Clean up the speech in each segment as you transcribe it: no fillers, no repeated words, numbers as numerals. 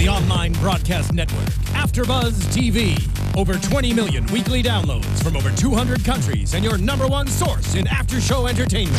the online broadcast network, AFTERBUZZ TV. Over 20 million weekly downloads from over 200 countries and your #1 source in after-show entertainment.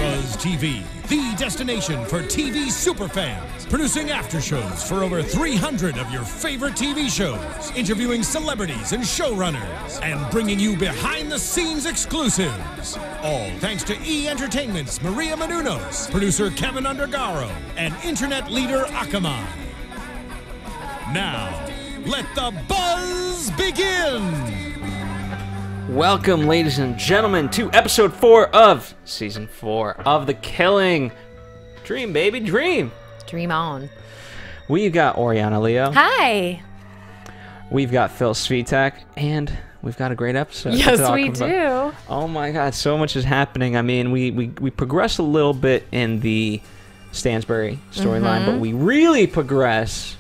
AFTERBUZZ TV, the destination for TV superfans. Producing aftershows for over 300 of your favorite TV shows. Interviewing celebrities and showrunners. And bringing you behind-the-scenes exclusives. All thanks to E! Entertainment's Maria Menounos, producer Kevin Undergaro, and internet leader Akamai. Now, let the buzz begin! Welcome, ladies and gentlemen, to episode 4 of season 4 of The Killing. Dream, baby, dream. Dream on. We've got Oriana Leo. Hi. We've got Phil Svitek, and we've got a great episode. Yes, we do. Oh my God, so much is happening. I mean, we progress a little bit in the Stansbury storyline, but we really progress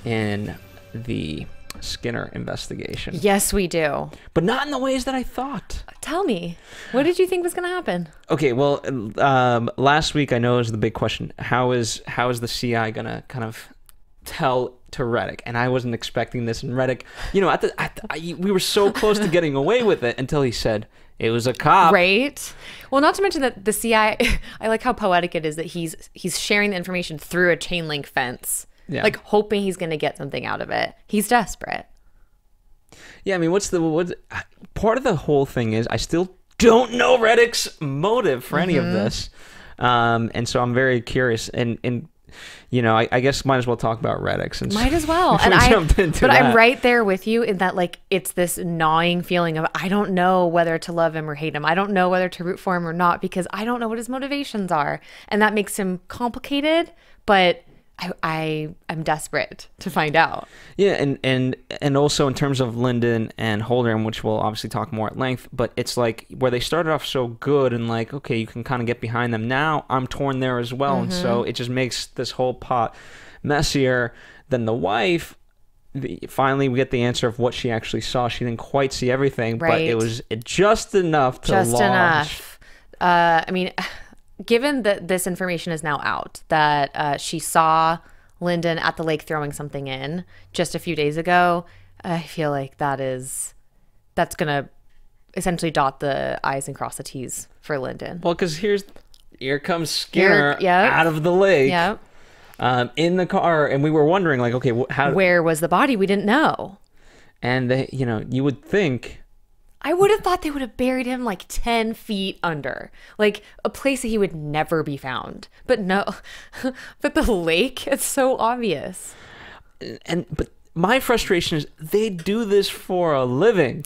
in the Skinner investigation. Yes, we do. But not in the ways that I thought. Tell me, what did you think was going to happen? Okay, well, last week I know it was the big question. How is the CI going to kind of tell to Reddick? And I wasn't expecting this. And Reddick, you know, we were so close to getting away with it until he said it was a cop. Right. Well, not to mention that the CI, I like how poetic it is that he's sharing the information through a chain link fence. Yeah. Like hoping he's going to get something out of it. He's desperate. Yeah, I mean, what part of the whole thing is I still don't know Reddick's motive for any of this. And so I'm very curious. And you know, I guess might as well talk about Reddick since might as well. And I'm right there with you in that, like, it's this gnawing feeling of I don't know whether to love him or hate him. I don't know whether to root for him or not because I don't know what his motivations are. And that makes him complicated, but I'm desperate to find out. Yeah, and also in terms of Lyndon and Holder, which we'll obviously talk more at length, but it's like where they started off so good and like, okay, you can kind of get behind them. Now I'm torn there as well, and so it just makes this whole pot messier. Then the wife, finally we get the answer of what she actually saw. She didn't quite see everything, but it was just enough to launch. Enough. I mean, given that this information is now out, that she saw Lyndon at the lake throwing something in just a few days ago, I feel like that's going to essentially dot the I's and cross the T's for Lyndon. Well, because here comes Skinner out of the lake in the car, and we were wondering, like, okay, where was the body? We didn't know. And, you know, you would think... I would have thought they would have buried him like 10 feet under, like a place that he would never be found. But no, but the lake, it's so obvious. But my frustration is they do this for a living.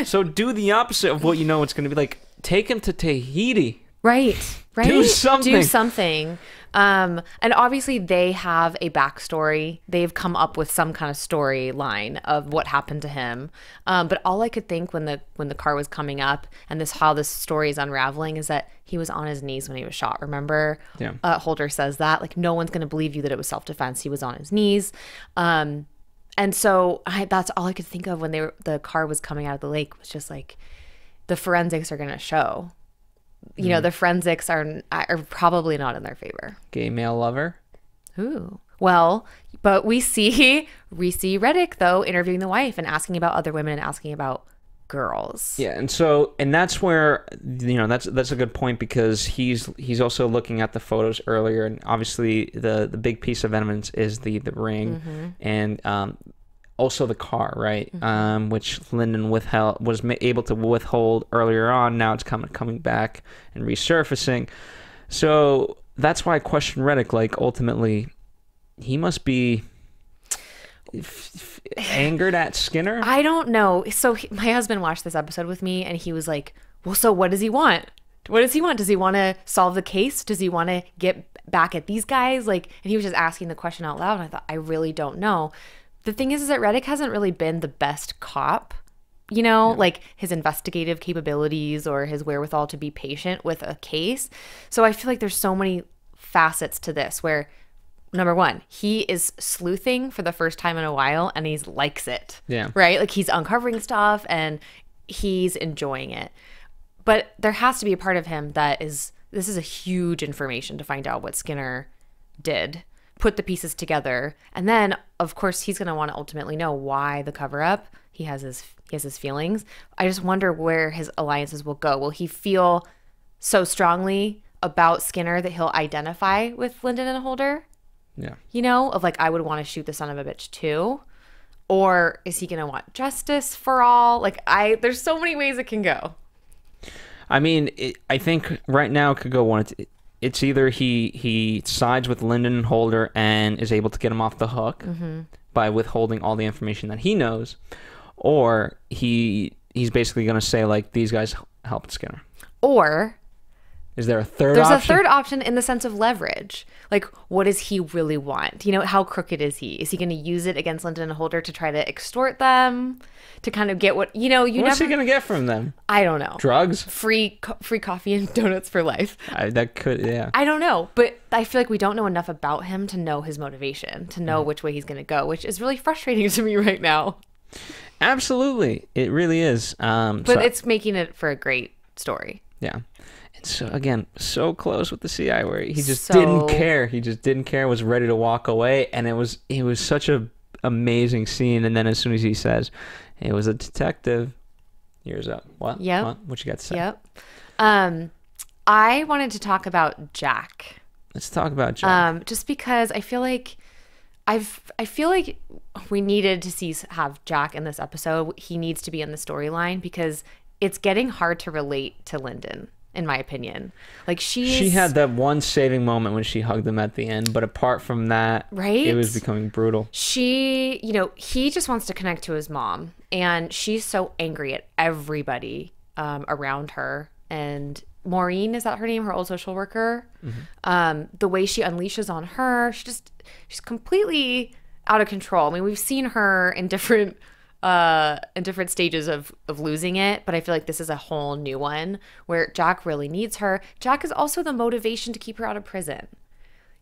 So do the opposite of what you know it's going to be. Like, take him to Tahiti. Right. Do something. Do something. And obviously they have a backstory. They've come up with some kind of storyline of what happened to him. But all I could think when the car was coming up and how this story is unraveling is that he was on his knees when he was shot. Remember? Yeah. Holder says that, like, no one's going to believe you that it was self-defense. He was on his knees. And so that's all I could think of when the car was coming out of the lake was just like, the forensics are going to show. You know, the forensics are probably not in their favor. Gay male lover? Ooh. Well, but we see Reddick, though, interviewing the wife and asking about other women and asking about girls. Yeah, and that's where, you know, that's a good point because he's also looking at the photos earlier, and obviously the big piece of evidence is the ring and also the car, right? Which Lyndon was able to withhold earlier on. Now it's coming back and resurfacing. So that's why I question Reddick. Like, ultimately, he must be angered at Skinner. I don't know. So my husband watched this episode with me, and he was like, "Well, so what does he want? What does he want? Does he want to solve the case? Does he want to get back at these guys?" Like, and he was just asking the question out loud, and I thought, I really don't know. The thing is that Reddick hasn't really been the best cop, you know, like his investigative capabilities or his wherewithal to be patient with a case. So I feel like there's so many facets to this where, number one, he is sleuthing for the first time in a while and he likes it. Yeah. Right? Like, he's uncovering stuff and he's enjoying it. But there has to be a part of him that is, this is a huge information to find out what Skinner did, put the pieces together. And then, of course, he's going to want to ultimately know why the cover up. He has his feelings. I just wonder where his alliances will go. Will he feel so strongly about Skinner that he'll identify with Lyndon and Holder? Yeah. You know, of like, I would want to shoot the son of a bitch too. Or is he going to want justice for all? Like, there's so many ways it can go. I mean, I think right now it could go one. It's either he sides with Lyndon and Holder and is able to get him off the hook by withholding all the information that he knows, or he's basically going to say, like, these guys helped Skinner. Or is there a third There's option? a third option in the sense of leverage. Like, what does he really want? You know, how crooked is he? Is he going to use it against Lyndon and Holder to try to extort them? To kind of get what, you know, What's he going to get from them? I don't know. Drugs? Free coffee and donuts for life. That could, yeah. I don't know. But I feel like we don't know enough about him to know his motivation, to know which way he's going to go, which is really frustrating to me right now. Absolutely. It really is. But it's making it for a great story. Yeah. And so, again, so close with the CI where he just didn't care. He just didn't care, was ready to walk away. And it was such a amazing scene. And then as soon as he says, it was a detective, ears up. What? Yep. What you got to say? Yep. I wanted to talk about Jack. Let's talk about Jack. Just because I feel like we needed to have Jack in this episode. He needs to be in the storyline because it's getting hard to relate to Lyndon, in my opinion. Like she had that one saving moment when she hugged him at the end, but apart from that, right? It was becoming brutal. He just wants to connect to his mom, and she's so angry at everybody around her. And Maureen, is that her name? Her old social worker. Mm-hmm. The way she unleashes on her, she's completely out of control. I mean, we've seen her in different stages of losing it, but I feel like this is a whole new one where Jack really needs her. Jack is also the motivation to keep her out of prison.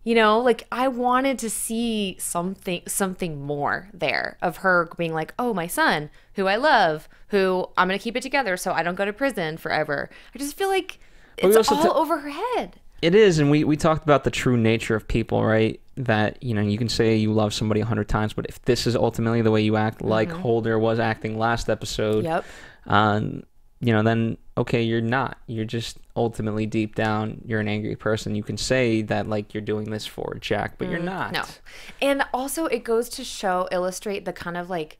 You know, like I wanted to see something more there of her being like, oh, my son, who I love, who I'm going to keep it together so I don't go to prison forever. I just feel like it's all over her head. It is, and we talked about the true nature of people, right? That, you know, you can say you love somebody 100 times, but if this is ultimately the way you act, like Holder was acting last episode, you know, then, okay, you're not. You're just ultimately deep down, you're an angry person. You can say that, like, you're doing this for Jack, but you're not. No. And also it goes to illustrate the kind of, like,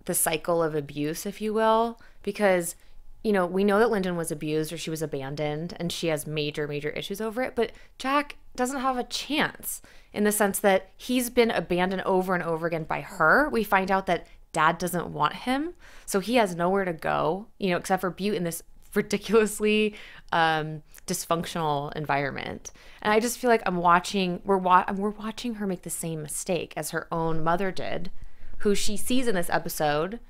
the cycle of abuse, if you will, because you know, we know that Lyndon was abused or she was abandoned and she has major, major issues over it. But Jack doesn't have a chance in the sense that he's been abandoned over and over again by her. We find out that dad doesn't want him. So he has nowhere to go, you know, except for Butte in this ridiculously dysfunctional environment. And I just feel like we're watching her make the same mistake as her own mother did, who she sees in this episode.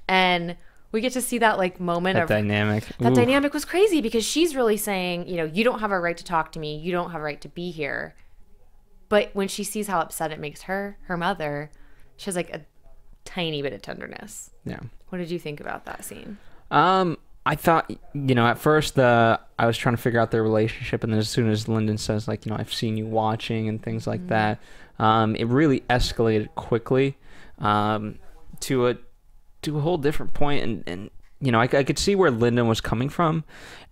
And we get to see that like moment of dynamic. That dynamic was crazy because she's really saying, you know, you don't have a right to talk to me. You don't have a right to be here. But when she sees how upset it makes her mother, she has like a tiny bit of tenderness. Yeah. What did you think about that scene? I thought, you know, at first I was trying to figure out their relationship, and then as soon as Lyndon says, like, you know, I've seen you watching and things like that, it really escalated quickly to a whole different point, and you know, I could see where Lyndon was coming from,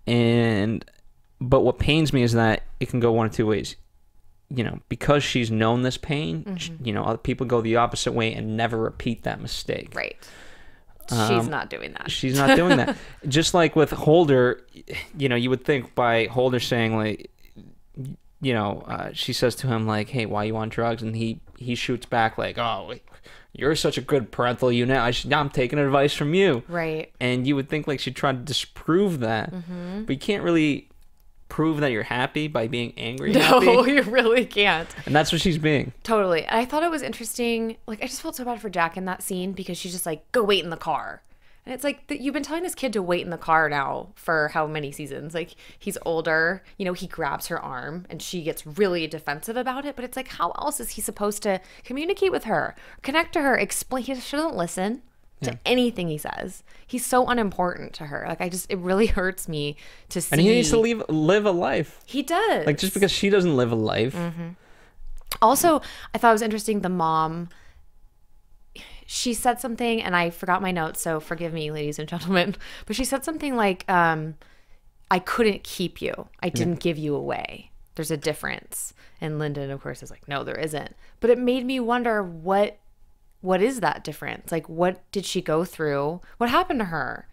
but what pains me is that it can go one of two ways. You know, because she's known this pain, you know, other people go the opposite way and never repeat that mistake. Right. She's not doing that. She's not doing that. Just like with Holder, you know, you would think by Holder saying, like, you know, she says to him, like, hey, why you on drugs? And he shoots back like, oh, you're such a good parental unit. I'm taking advice from you. Right. And you would think like she'd try to disprove that. But you can't really prove that you're happy by being angry. No, happy. you really can't. And that's what she's being. Totally. I thought it was interesting. Like, I just felt so bad for Jack in that scene because she's just like, go wait in the car. And it's like, you've been telling this kid to wait in the car now for how many seasons? Like, he's older. You know, he grabs her arm and she gets really defensive about it. But it's like, how else is he supposed to communicate with her, connect to her, explain? She doesn't listen. to anything he says. He's so unimportant to her. Like, it really hurts me to see. And he needs to live a life. He does. Like, just because she doesn't live a life. Also, I thought it was interesting, the mom, she said something, and I forgot my notes, so forgive me, ladies and gentlemen, but she said something like, I couldn't keep you. I didn't give you away. There's a difference. And Lyndon, of course, is like, no, there isn't. But it made me wonder, what is that difference? Like, what did she go through? What happened to her?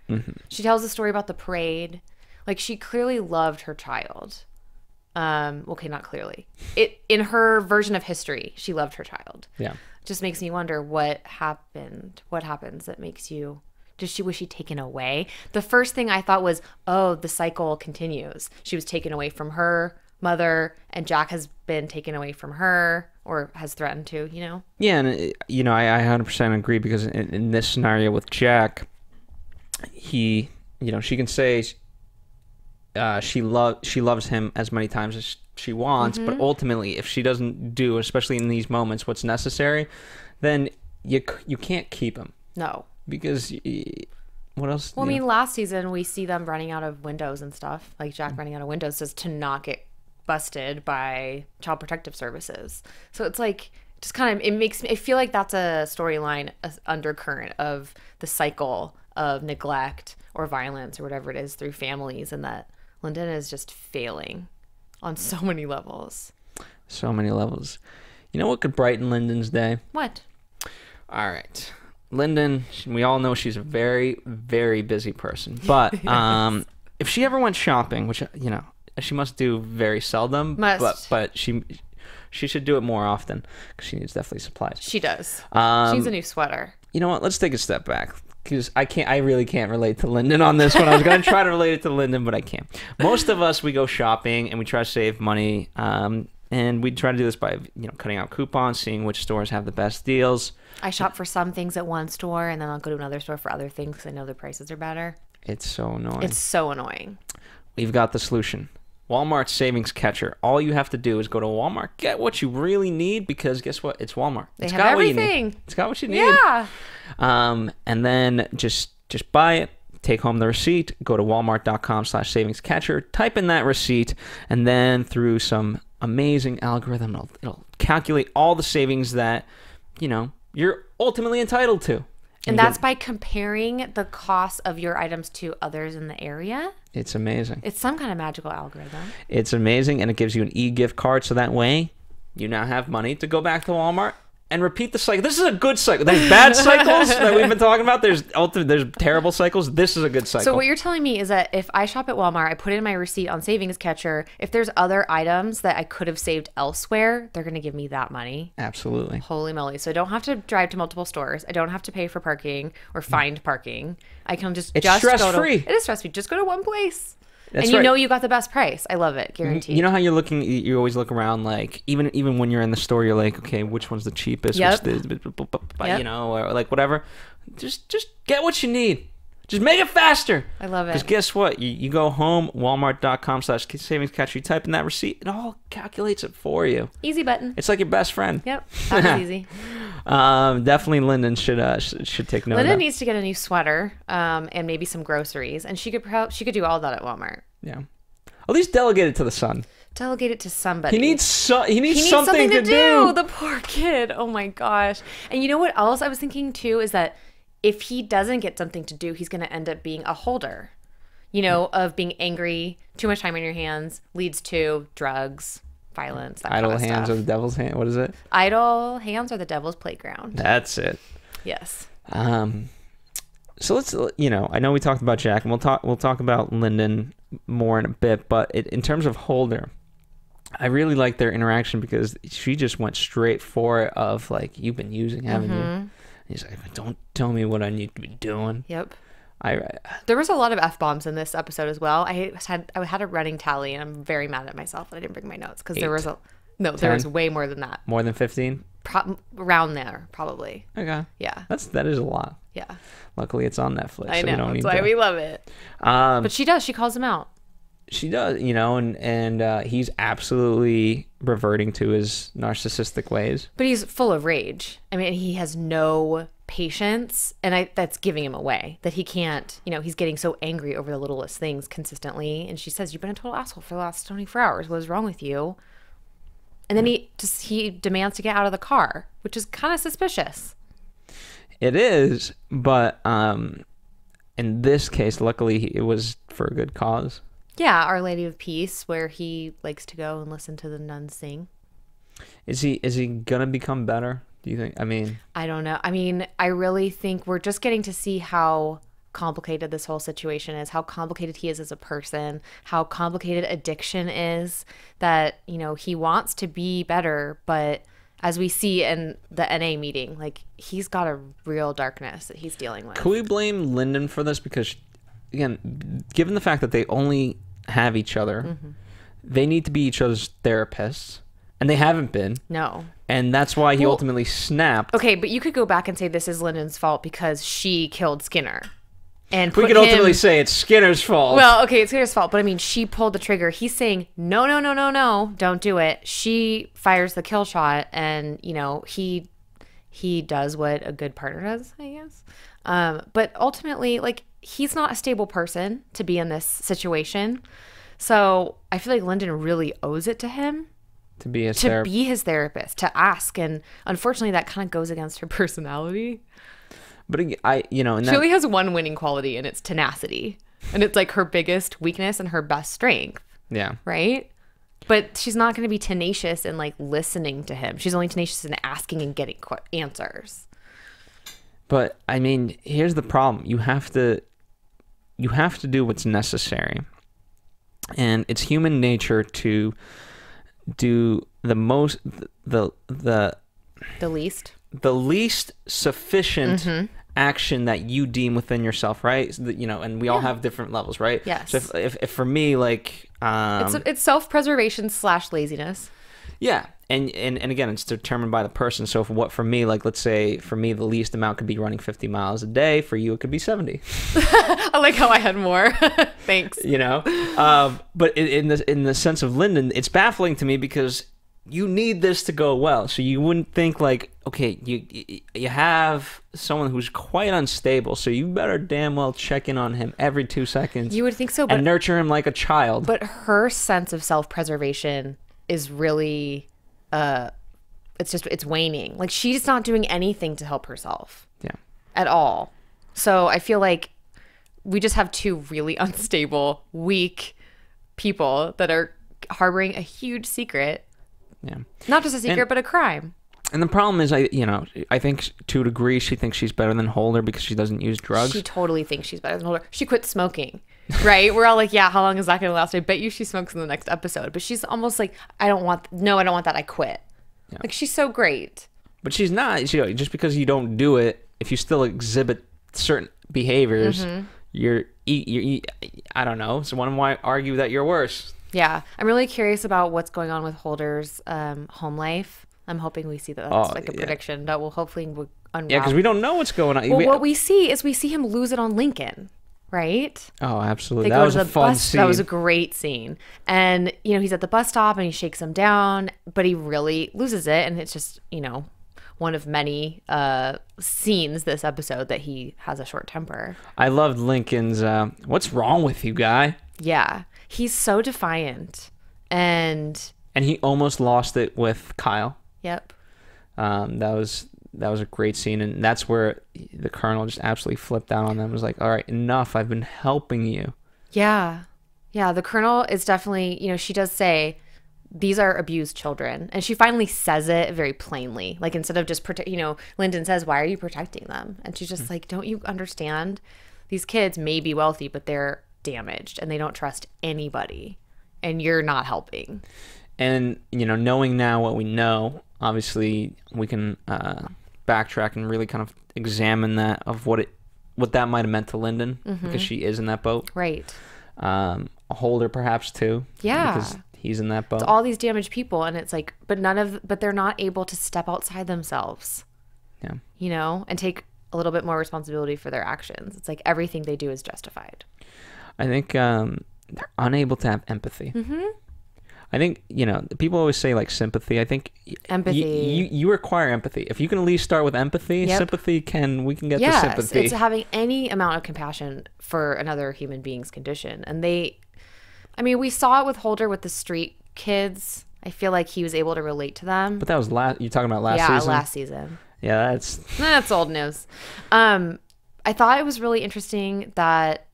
She tells a story about the parade. Like, she clearly loved her child. Okay, not clearly. In her version of history, she loved her child. Yeah. Just makes me wonder what happened. What happens that makes you... Was she taken away? The first thing I thought was, oh, the cycle continues. She was taken away from her mother, and Jack has been taken away from her, or has threatened to, you know? Yeah, and, I 100% agree, because in this scenario with Jack, she can say she loves him as many times as she wants, but ultimately, if she doesn't do, especially in these moments, what's necessary, then you can't keep him. No. Because what else? Well, I mean, last season we see them running out of windows and stuff. Like Jack running out of windows just to not get busted by Child Protective Services. So it's like, just kind of, it makes me, I feel like that's a storyline, undercurrent of the cycle of neglect or violence or whatever it is through families, and that Lyndon is just failing on so many levels. So many levels. You know what could brighten Lyndon's day? What? All right. Lyndon, we all know she's a very, very busy person. But Yes. If she ever went shopping, which, she must do very seldom, but she should do it more often, because she needs definitely supplies. She does. She needs a new sweater. You know what? Let's take a step back, because I really can't relate to Lyndon on this one. I was going to try to relate it to Lyndon, but I can't. Most of us, we go shopping and we try to save money, and we try to do this by cutting out coupons, seeing which stores have the best deals. I shop for some things at one store, and then I'll go to another store for other things because I know the prices are better. It's so annoying. It's so annoying. We've got the solution. Walmart Savings Catcher. All you have to do is go to Walmart, get what you really need, because guess what? It's Walmart. They have everything. It's got what you need. Yeah. And then just buy it. Take home the receipt. Go to walmart.com/savingscatcher. Type in that receipt, and then through some amazing algorithm, it'll calculate all the savings that you're ultimately entitled to. And that's by comparing the cost of your items to others in the area? It's amazing. It's some kind of magical algorithm. It's amazing, and it gives you an e-gift card, so that way you now have money to go back to Walmart and repeat the cycle. This is a good cycle. There's bad cycles that we've been talking about. There's terrible cycles. This is a good cycle. So what you're telling me is that if I shop at Walmart, I put in my receipt on Savings Catcher, if there's other items that I could have saved elsewhere, they're going to give me that money. Absolutely. Holy moly. So I don't have to drive to multiple stores. I don't have to pay for parking or find parking. I can just stress-free. It is stress-free. Just go to one place. That's and you right. know you got the best price. I love it. Guaranteed. You know how you always look around, like, even when you're in the store, you're like, okay, which one's the cheapest? Yep. Yep. Or like whatever. Just get what you need. Just make it faster. I love it. Because guess what? You go home, walmart.com/savingscatcher, you type in that receipt, it all calculates it for you. Easy button. It's like your best friend. Yep. That was easy. Definitely Lyndon should take note of that. Lyndon needs to get a new sweater, and maybe some groceries, and she could do all that at Walmart. Yeah. At least delegate it to the son. Delegate it to somebody. He needs something to do. The poor kid. Oh my gosh. And you know what else I was thinking too is that if he doesn't get something to do, he's going to end up being a holder. Of being angry, too much time on your hands leads to drugs, violence, that Idle kind of hands stuff. are the devil's hand. What is it? Idle hands are the devil's playground. That's it. Yes. So let's, I know we talked about Jack, and we'll talk about Lyndon more in a bit, but in terms of Holder, I really like their interaction because she just went straight for it of like, you've been using, haven't you? And he's like, don't tell me what I need to be doing. Yep. There was a lot of F-bombs in this episode as well. I had a running tally, and I'm very mad at myself that I didn't bring my notes because there was there was way more than that. More than 15? Around there, probably. Okay. Yeah. That is a lot. Yeah. Luckily, it's on Netflix. I know. So we don't That's need why we love it. But she does. She calls him out. She does, and he's absolutely reverting to his narcissistic ways. But he's full of rage. I mean, he has no patience, and that's giving him away, that he can't, he's getting so angry over the littlest things consistently. And she says, you've been a total asshole for the last 24 hours. What is wrong with you? And then he demands to get out of the car, which is kind of suspicious. It is, but in this case, luckily, it was for a good cause. Yeah, Our Lady of Peace, where he likes to go and listen to the nuns sing. Is he gonna become better, do you think? I mean, I don't know. I mean, I really think we're just getting to see how complicated this whole situation is, how complicated he is as a person, how complicated addiction is, that, he wants to be better, but as we see in the NA meeting, like, he's got a real darkness that he's dealing with. Can we blame Lyndon for this? Because, again, given the fact that they only have each other, they need to be each other's therapists, and they haven't been. No. And that's why he ultimately snapped. Okay, but you could go back and say this is Lyndon's fault because she killed Skinner. And we could ultimately say it's Skinner's fault. Well, okay, it's Skinner's fault, but I mean, she pulled the trigger. He's saying, no, no, no, no, no, don't do it. She fires the kill shot, and, he does what a good partner does, I guess. But ultimately, like, he's not a stable person to be in this situation. So I feel like Lyndon really owes it to him. To be his therapist, to ask. And unfortunately, that kind of goes against her personality. But and she only has one winning quality, and it's tenacity. And it's like her biggest weakness and her best strength. Yeah. Right? But she's not going to be tenacious in, like, listening to him. She's only tenacious in asking and getting answers. But I mean, here's the problem. You have to do what's necessary. And it's human nature to do the least sufficient action that you deem within yourself, right? So that, and we all have different levels, right? Yes. So if for me, like, it's self-preservation / laziness. Yeah. And again, it's determined by the person. So for me, like, let's say for me, the least amount could be running 50 miles a day. For you, it could be 70. I like how I had more. Thanks. But in the sense of Lyndon, it's baffling to me because you need this to go well. So you wouldn't think, like, okay, you have someone who's quite unstable, so you better damn well check in on him every 2 seconds. You would think so, but and nurture him like a child. But her sense of self-preservation is really it's waning. Like, she's not doing anything to help herself. Yeah. At all. So I feel like we just have two really unstable, weak people that are harboring a huge secret. Yeah. Not just a secret, but a crime. And the problem is, I think to a degree she thinks she's better than Holder because she doesn't use drugs. She totally thinks she's better than Holder. She quit smoking, right? We're all like, yeah, how long is that going to last? I bet you she smokes in the next episode. But she's almost like, I don't want that. I quit. Yeah. Like, she's so great. But she's not. Just because you don't do it, if you still exhibit certain behaviors, you're I don't know. So one might argue that you're worse. Yeah. I'm really curious about what's going on with Holder's home life. I'm hoping we see that. That's a prediction that will hopefully unravel. Yeah, because we don't know what's going on. Well, what we see him lose it on Lincoln, right? Oh, absolutely. That was a fun scene. That was a great scene. And, he's at the bus stop and he shakes him down, but he really loses it. And it's just, one of many scenes this episode that he has a short temper. I loved Lincoln's, what's wrong with you, guy? Yeah. He's so defiant. And he almost lost it with Kyle. Yep. That was a great scene, and that's where the Colonel just absolutely flipped out on them. Was like, all right, enough. I've been helping you. Yeah. Yeah, the Colonel is definitely, she does say, these are abused children. And she finally says it very plainly. Like, instead of just, Lyndon says, why are you protecting them? And she's just like, don't you understand? These kids may be wealthy, but they're damaged, and they don't trust anybody. And you're not helping. And, knowing now what we know, obviously we can backtrack and really kind of examine that of what that might have meant to Lyndon, because she is in that boat. Right. Holder perhaps too. Yeah. Because he's in that boat. It's all these damaged people, and it's like, but they're not able to step outside themselves. Yeah. And take a little bit more responsibility for their actions. It's like everything they do is justified. I think they're unable to have empathy. I think, you know, people always say like sympathy. I think Empathy. you require empathy. If you can at least start with empathy, sympathy we can get to sympathy. It's having any amount of compassion for another human being's condition. And I mean, we saw it with Holder with the street kids. I feel like he was able to relate to them. But that was you're talking about last season? Yeah, last season. Yeah, that's old news. I thought it was really interesting that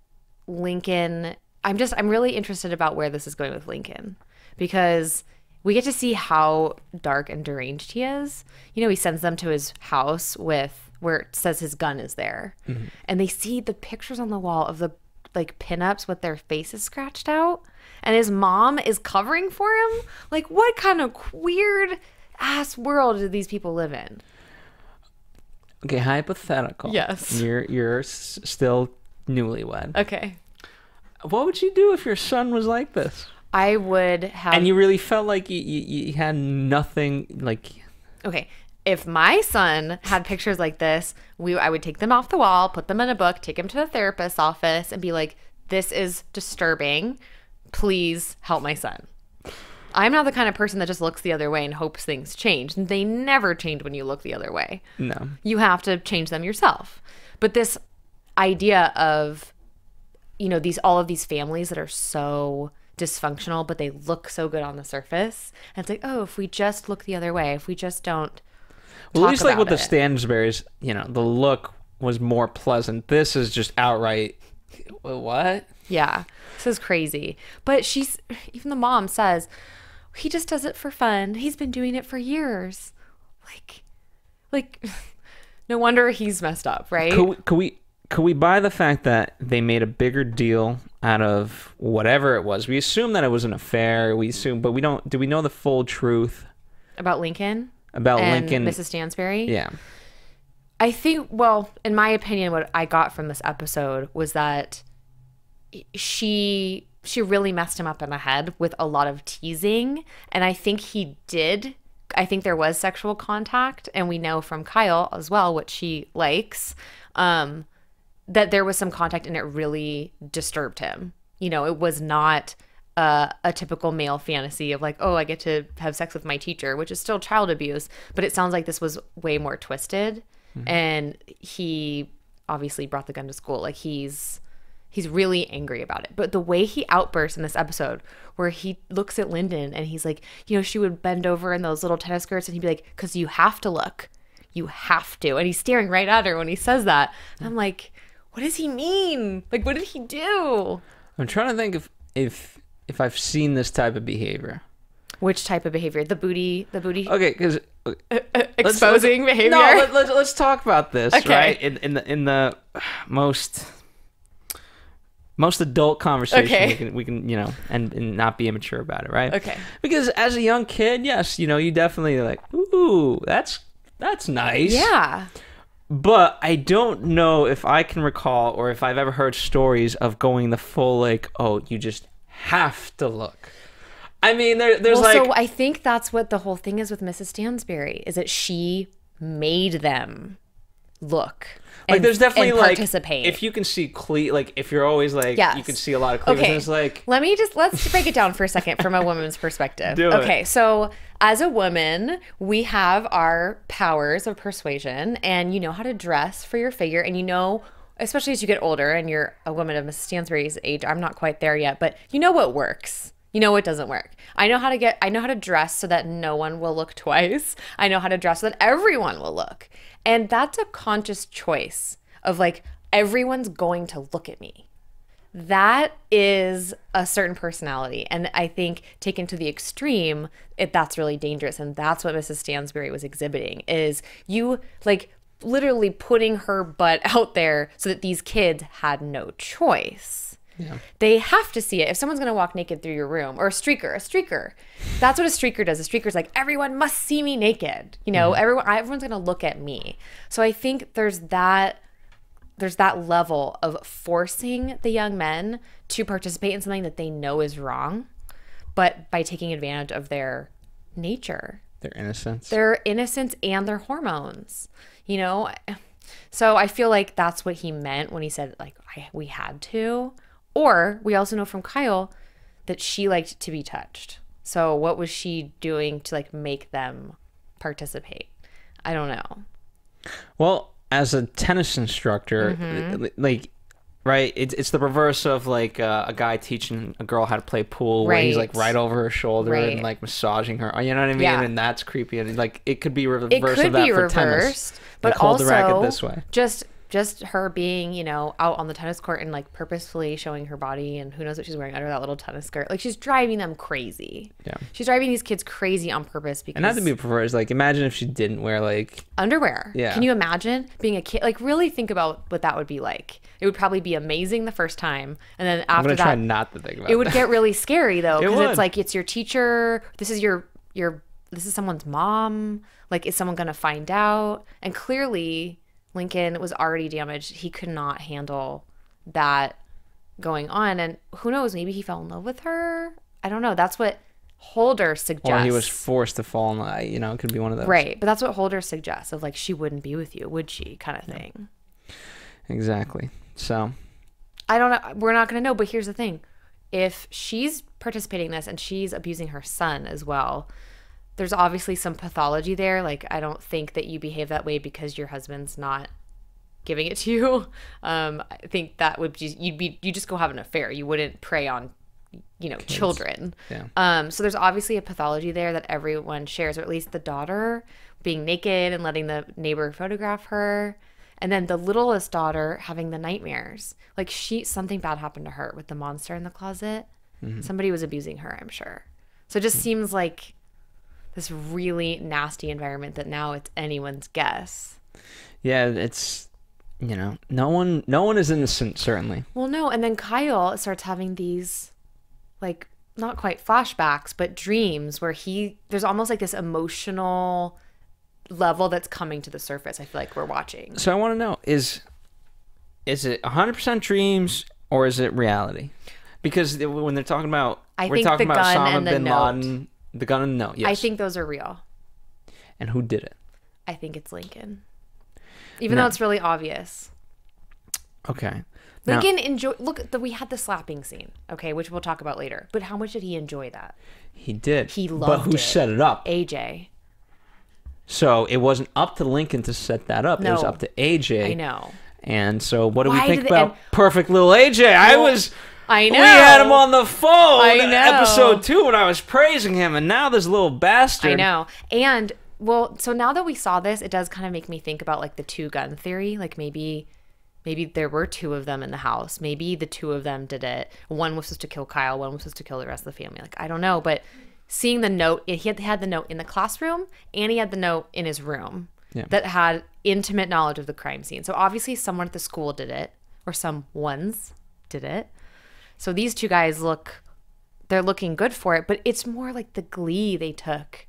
Lincoln, I'm really interested about where this is going with Lincoln, because we get to see how dark and deranged he is. You know, he sends them to his house where it says his gun is there. Mm-hmm. And they see the pictures on the wall of the like pinups with their faces scratched out. And his mom is covering for him. Like, what kind of weird ass world do these people live in? Okay, hypothetical. Yes. You're still newlywed. Okay. What would you do if your son was like this? I would have... And you really felt like you had nothing, like... Okay, if my son had pictures like this, I would take them off the wall, put them in a book, take him to the therapist's office, and be like, this is disturbing. Please help my son. I'm not the kind of person that just looks the other way and hopes things change. They never change when you look the other way. No. You have to change them yourself. But this idea of, you know, all of these families that are so dysfunctional, but they look so good on the surface. And it's like, oh, if we just look the other way, if we just don't Well, at least like with it. the Stansberrys, you know, the look was more pleasant. This is just outright, what? Yeah, this is crazy. But even the mom says, he just does it for fun. He's been doing it for years. Like, no wonder he's messed up, right? Could we buy the fact that they made a bigger deal out of whatever it was? We assume that it was an affair. But we don't. Do we know the full truth about Lincoln? About and Lincoln, Mrs. Stansbury? Yeah. I think, well, in my opinion, what I got from this episode was that she really messed him up in the head with a lot of teasing, and I think he did. I think there was sexual contact, and we know from Kyle as well what she likes. That there was some contact and it really disturbed him. You know, it was not a typical male fantasy of like, oh, I get to have sex with my teacher, which is still child abuse. But it sounds like this was way more twisted. Mm-hmm. And he obviously brought the gun to school. Like he's really angry about it. But the way he outbursts in this episode where he looks at Lyndon and he's like, you know, she would bend over in those little tennis skirts and he'd be like, because you have to look. You have to. And he's staring right at her when he says that. And I'm like, what does he mean? Like, what did he do? I'm trying to think if I've seen this type of behavior. Which type of behavior? The booty. Okay, because exposing behavior. No, let's talk about this. Okay. Right in the most adult conversation. Okay. we can you know and not be immature about it, right? Okay. Because as a young kid, yes, you know, you definitely like, ooh, that's nice. Yeah. But I don't know if I can recall or if I've ever heard stories of going the full like, oh, you just have to look. I mean, there's so I think that's what the whole thing is with Mrs. Stansbury, is that she made them look. Like, there's definitely and like, participate. if you can see like if you're always like, yes. you can see a lot of cleavage. Okay. And it's like, let's break it down for a second from a woman's perspective. Do it. Okay, so as a woman, we have our powers of persuasion, and you know how to dress for your figure, and you know, especially as you get older and you're a woman of Mrs. Stansbury's age. I'm not quite there yet, but you know what works. You know what doesn't work. I know how to dress so that no one will look twice. I know how to dress so that everyone will look. And that's a conscious choice of like, everyone's going to look at me. That is a certain personality. And I think taken to the extreme, that's really dangerous. And that's what Mrs. Stansbury was exhibiting, is you like literally putting her butt out there so that these kids had no choice. Yeah. They have to see it. If someone's going to walk naked through your room, or a streaker, that's what a streaker does. A streaker's like, everyone must see me naked. You know, everyone's going to look at me. So I think there's that level of forcing the young men to participate in something that they know is wrong, but by taking advantage of their nature. Their innocence. Their innocence and their hormones, you know? So I feel like that's what he meant when he said, like, we had to. Or we also know from Kyle that she liked to be touched. So what was she doing to like make them participate? I don't know. Well, as a tennis instructor, like, right, it's the reverse of like a guy teaching a girl how to play pool, where he's like right over her shoulder and like massaging her. You know what I mean? Yeah. And that's creepy. And like it could be reverse It could of that be for reversed, tennis. but Like, hold also the racket this way. just her being, you know, out on the tennis court and like purposefully showing her body, and who knows what she's wearing under that little tennis skirt. Like, she's driving them crazy. Yeah. She's driving these kids crazy on purpose because... And not to be perverse, like imagine if she didn't wear like underwear. Yeah. Can you imagine being a kid? Like, really think about what that would be like. It would probably be amazing the first time, and then after I'm gonna that, try not to think about it would that. get really scary though, It because would. it's like it's your teacher. This is this is someone's mom. Like, is someone gonna find out? And clearly, Lincoln was already damaged. He could not handle that going on, and who knows? Maybe he fell in love with her. I don't know. That's what Holder suggests. Or he was forced to fall in love. You know, it could be one of those. Right, but that's what Holder suggests, of like, she wouldn't be with you, would she, kind of thing. Exactly. So I don't know. We're not going to know, but here's the thing. If she's participating in this and she's abusing her son as well, there's obviously some pathology there. Like, I don't think that you behave that way because your husband's not giving it to you. I think that would be, you just go have an affair. You wouldn't prey on, you know, children. Yeah. So there's obviously a pathology there that everyone shares, or at least the daughter being naked and letting the neighbor photograph her. And then the littlest daughter having the nightmares. Like, something bad happened to her with the monster in the closet. Somebody was abusing her, I'm sure. So it just seems like this really nasty environment that now it's anyone's guess. Yeah, it's, you know, no one is innocent, certainly. Well, no. And then Kyle starts having these, like, not quite flashbacks, but dreams where there's almost like this emotional level that's coming to the surface. I feel like we're watching. So I want to know, is it 100% dreams or is it reality? Because when they're talking about, we're talking about Osama bin Laden, the gun and the note. Yes. I think those are real. And who did it? I think it's Lincoln. Even though it's really obvious. Okay. Lincoln we had the slapping scene, okay, which we'll talk about later. But how much did he enjoy that? He did. He loved it. But who set it up? AJ. So it wasn't up to Lincoln to set that up. No. It was up to AJ. I know. And so what do we Why think did about perfect little AJ? I know. We had him on the phone. I know. Episode 2 when I was praising him, and now this little bastard. I know. And, well, so now that we saw this, it does kind of make me think about, like, the two-gun theory. Like, maybe there were two of them in the house. Maybe the two of them did it. One was supposed to kill Kyle. One was supposed to kill the rest of the family. Like, I don't know. But seeing the note, he had the note in the classroom, and he had the note in his room that had intimate knowledge of the crime scene. So obviously someone at the school did it, or some ones did it. So these two guys they're looking good for it, but it's more like the glee they took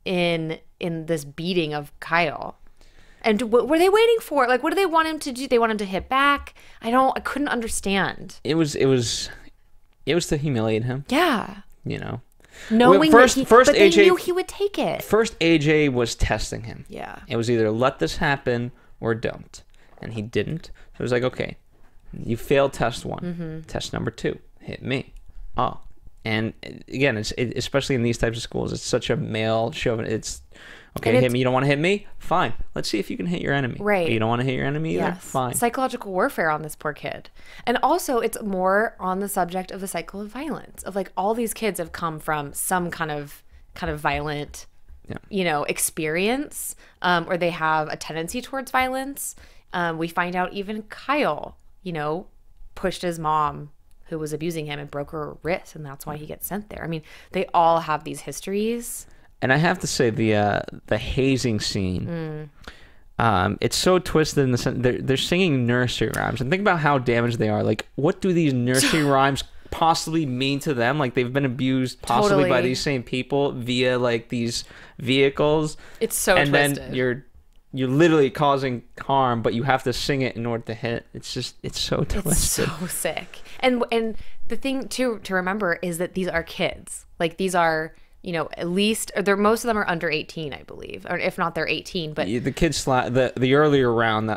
in this beating of Kyle. And what were they waiting for? Like, what do they want him to do? They want him to hit back? I couldn't understand. It was to humiliate him. Yeah. You know. Knowing first but they AJ knew he would take it. First AJ was testing him. Yeah. It was either let this happen or don't. And he didn't. So it was like, okay, you failed test 1. Test number 2, hit me. Oh. And again, especially in these types of schools, it's such a male chauvinist. It's, okay, hit me. You don't want to hit me? Fine. Let's see if you can hit your enemy. Right. You don't want to hit your enemy either? Yes. Fine. Psychological warfare on this poor kid. And also, it's more on the subject of the cycle of violence. Of, like, all these kids have come from some kind of violent, you know, experience, or they have a tendency towards violence. We find out even Kyle, you know, pushed his mom, who was abusing him, and broke her wrist, and that's why he gets sent there. I mean, they all have these histories. And I have to say, the hazing scene, it's so twisted in the sense they're singing nursery rhymes, and think about how damaged they are. Like, what do these nursery rhymes possibly mean to them? Like, they've been abused possibly by these same people via, like, these vehicles. It's so twisted. And then you're literally causing harm, but you have to sing it in order to hit. It's so twisted. It's so sick. And the thing to remember is that these are kids. Like, these are, you know, at least, or most of them are under 18, I believe, or if not, they're 18. But the kids, the earlier round,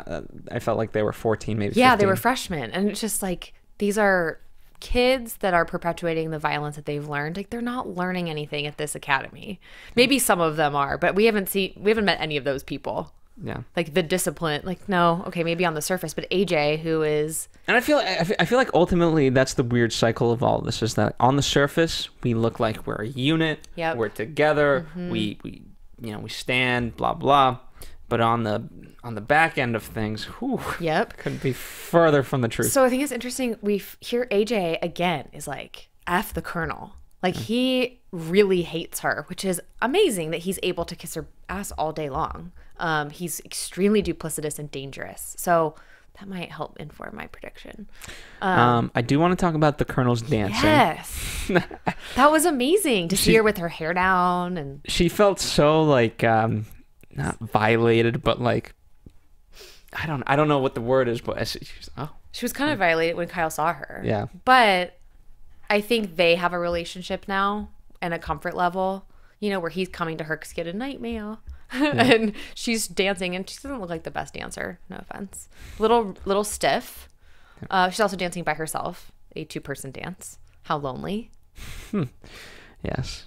I felt like they were 14, maybe. Yeah, 15. they were freshmen, and it's just like, these are kids that are perpetuating the violence that they've learned, like they're not learning anything at this academy. Maybe some of them are, but we haven't met any of those people. Yeah. Like the discipline, like no, okay, maybe on the surface, but AJ, who is, and I feel like ultimately that's the weird cycle of all this, is that on the surface we look like we're a unit, Yep. we're together, we stand, blah blah, but on the back end of things, whew, Yep. couldn't be further from the truth. So I think it's interesting. We hear AJ again is like, F the Colonel. Like he really hates her, which is amazing that he's able to kiss her ass all day long. He's extremely duplicitous and dangerous. So that might help inform my prediction. I do want to talk about the Colonel's dancing. Yes. That was amazing to see her with her hair down. And she felt so like, not violated, but like, I don't know what the word is, but she was kind of violated when Kyle saw her. Yeah. But I think they have a relationship now and a comfort level, where he's coming to her because he had a nightmare. And she's dancing, and she doesn't look like the best dancer. No offense. Little stiff. She's also dancing by herself, a 2-person dance. How lonely. Yes.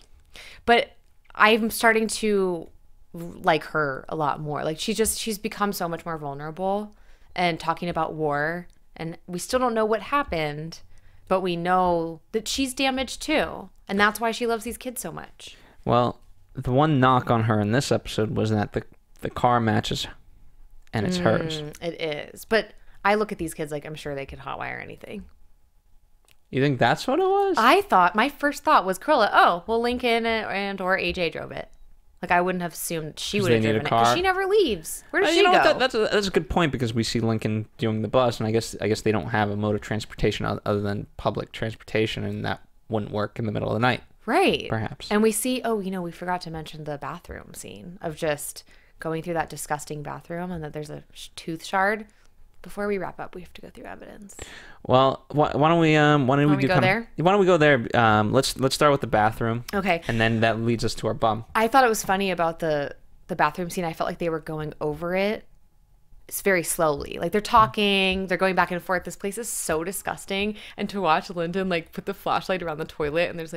But I'm starting to like her a lot more. Like she's become so much more vulnerable and talking about war, and we still don't know what happened, but we know that she's damaged too, and that's why she loves these kids so much. Well, the one knock on her in this episode was that the car matches and it's hers. It is. But I look at these kids like I'm sure they could hotwire anything. You think that's what it was? My first thought was Cruella. Oh, well, Lincoln and or AJ drove it. Like I wouldn't have assumed she would have driven it because she never leaves. Where does she go? That's a good point, because we see Lincoln doing the bus, and I guess they don't have a mode of transportation other than public transportation, and that wouldn't work in the middle of the night. Right. Perhaps. And we see, we forgot to mention the bathroom scene of just going through that disgusting bathroom, and that there's a tooth shard. Before we wrap up, we have to go through evidence. Well, why don't we go there? Why don't we go there? Let's start with the bathroom. Okay. And then that leads us to our bum. I thought it was funny about the bathroom scene. I felt like they were going over it. It's very slowly. Like they're talking, they're going back and forth. This place is so disgusting. And to watch Lyndon like put the flashlight around the toilet, and there's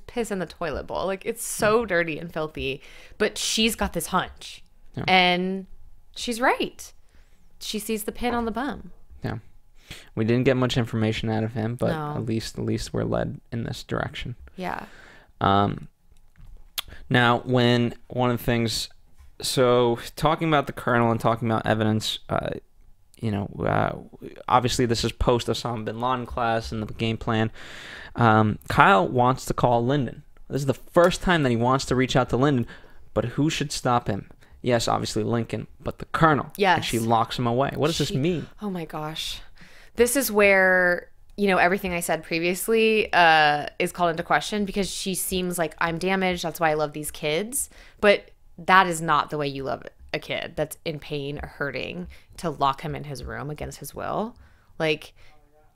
piss in the toilet bowl. Like it's so dirty and filthy. But she's got this hunch. Yeah. And she's right. She sees the pin on the bum. Yeah. We didn't get much information out of him, but no. at least we're led in this direction. Yeah. Now, when one of the things, so talking about the Colonel and talking about evidence, obviously this is post Osama bin Laden class and the game plan. Kyle wants to call Lyndon. This is the first time that he wants to reach out to Lyndon, but who should stop him? Yes, obviously Lincoln, but the Colonel. Yes. And she locks him away. What does this mean? Oh my gosh. This is where, everything I said previously is called into question, because she seems like, I'm damaged, that's why I love these kids. But that is not the way you love a kid that's in pain or hurting, to lock him in his room against his will. Like,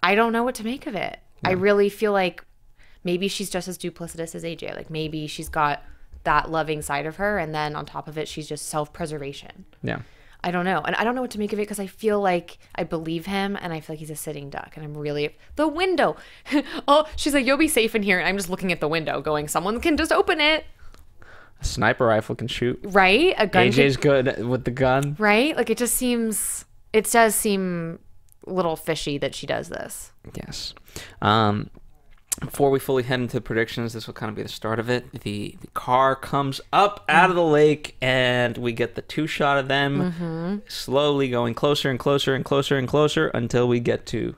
I don't know what to make of it. Yeah. I really feel like maybe she's just as duplicitous as AJ. Like maybe she's got that loving side of her, and then on top of it she's just self-preservation. Yeah. I don't know. And I don't know what to make of it, because I feel like I believe him, and I feel like he's a sitting duck, and I'm really the window. Oh, she's like, you'll be safe in here, and I'm just looking at the window going, someone can just open it. A sniper rifle can shoot. Right? A gun. AJ's good with the gun. Right? Like it does seem a little fishy that she does this. Yes. Before we fully head into predictions, this will kind of be the start of it. The car comes up out of the lake, and we get the 2-shot of them slowly going closer and closer and closer and closer until we get to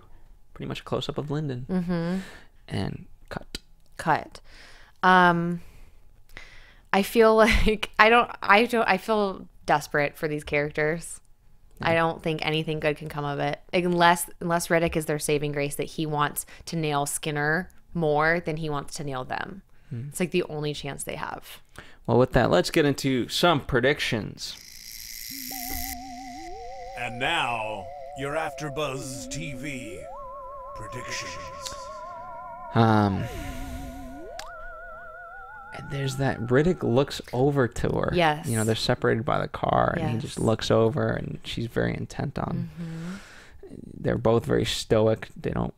pretty much a close-up of Lyndon. And cut. I feel like I feel desperate for these characters. I don't think anything good can come of it, unless Riddick is their saving grace, that he wants to nail Skinner more than he wants to nail them. It's like the only chance they have. Well, with that, let's get into some predictions. And now, your AFTERBUZZ TV predictions. There's that Riddick looks over to her. Yes. They're separated by the car, and he just looks over, and she's very intent on. They're both very stoic. They don't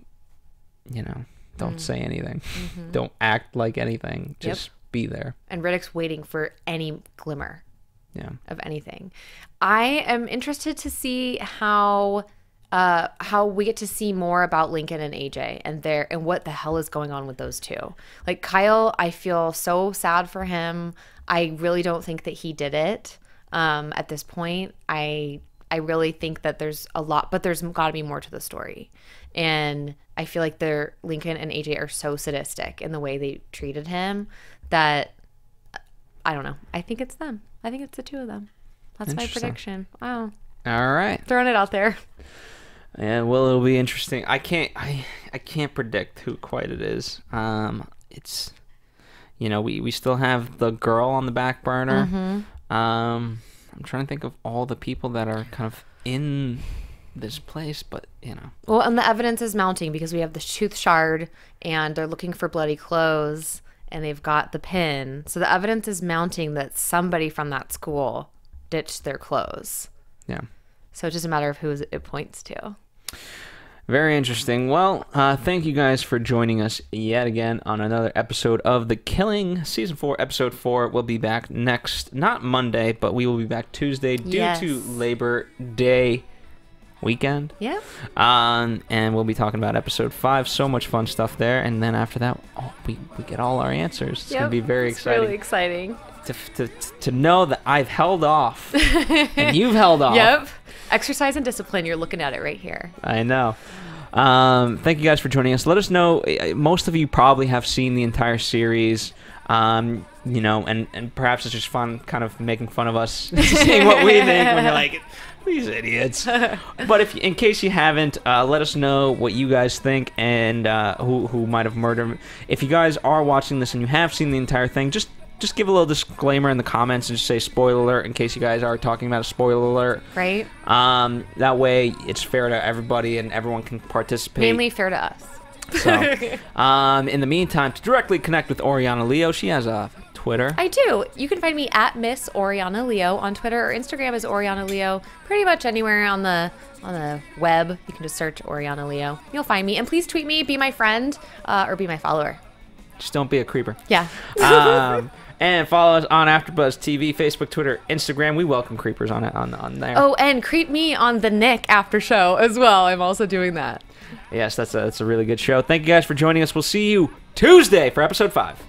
you know, don't say anything. Don't act like anything. Just be there. And Riddick's waiting for any glimmer of anything. I am interested to see how we get to see more about Lincoln and AJ and what the hell is going on with those two. Like Kyle, I feel so sad for him. I really don't think that he did it. At this point, I really think that there's a lot, but there's got to be more to the story. And I feel like Lincoln and AJ are so sadistic in the way they treated him that I don't know. I think it's them. I think it's the two of them. That's my prediction. Wow. All right. Throwing it out there. Yeah, well, it'll be interesting. I can't predict who quite it is. It's, you know, we still have the girl on the back burner. I'm trying to think of all the people that are kind of in this place, but you know. Well, and the evidence is mounting because we have the tooth shard, and they're looking for bloody clothes, and they've got the pin. So the evidence is mounting that somebody from that school ditched their clothes. Yeah. So it's just a matter of who it points to. Very interesting. Well, thank you guys for joining us yet again on another episode of The Killing, Season 4, Episode 4. We'll be back not Monday, but we will be back Tuesday due to Labor Day weekend. Yeah. And we'll be talking about Episode 5. So much fun stuff there. And then after that, we get all our answers. It's going to be very exciting. Really exciting. To know that I've held off and you've held off. Yep. Exercise and discipline. You're looking at it right here. I know. Thank you guys for joining us. Let us know. Most of you probably have seen the entire series. You know, and perhaps it's just fun kind of making fun of us, seeing what we think when you're like, these idiots. But in case you haven't, let us know what you guys think and who might have murdered him. If you guys are watching this and you have seen the entire thing, just give a little disclaimer in the comments and just say spoiler alert in case you guys are talking about a spoiler alert. Right. That way it's fair to everybody and everyone can participate. Mainly fair to us. So, in the meantime, to directly connect with Oriana Leo, she has a Twitter. I do. You can find me at Miss Oriana Leo on Twitter, or Instagram is Oriana Leo. Pretty much anywhere on the web, you can just search Oriana Leo. You'll find me, and please tweet me, be my friend, or be my follower. Just don't be a creeper. Yeah. And follow us on AfterBuzz TV, Facebook, Twitter, Instagram. We welcome creepers on there. Oh, and creep me on the Nick after show as well. I'm also doing that. Yes, that's a really good show. Thank you guys for joining us. We'll see you Tuesday for episode 5.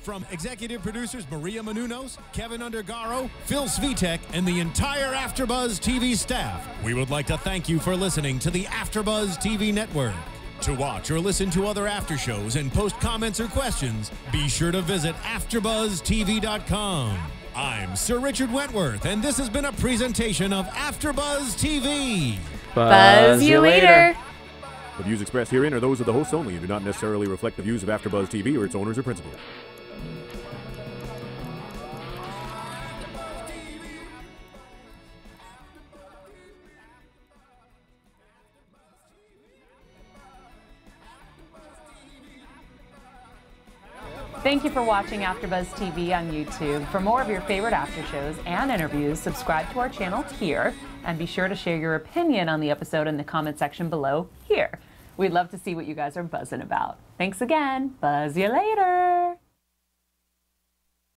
From executive producers Maria Menounos, Kevin Undergaro, Phil Svitek, and the entire AfterBuzz TV staff, we would like to thank you for listening to the AfterBuzz TV network. To watch or listen to other after shows and post comments or questions, be sure to visit AfterBuzzTV.com. I'm Sir Richard Wentworth, and this has been a presentation of AfterBuzz TV. Buzz you later. The views expressed herein are those of the hosts only and do not necessarily reflect the views of AfterBuzz TV or its owners or principals. Thank you for watching AfterBuzz TV on YouTube. For more of your favorite after shows and interviews, subscribe to our channel here, and be sure to share your opinion on the episode in the comment section below here. We'd love to see what you guys are buzzing about. Thanks again. Buzz you later.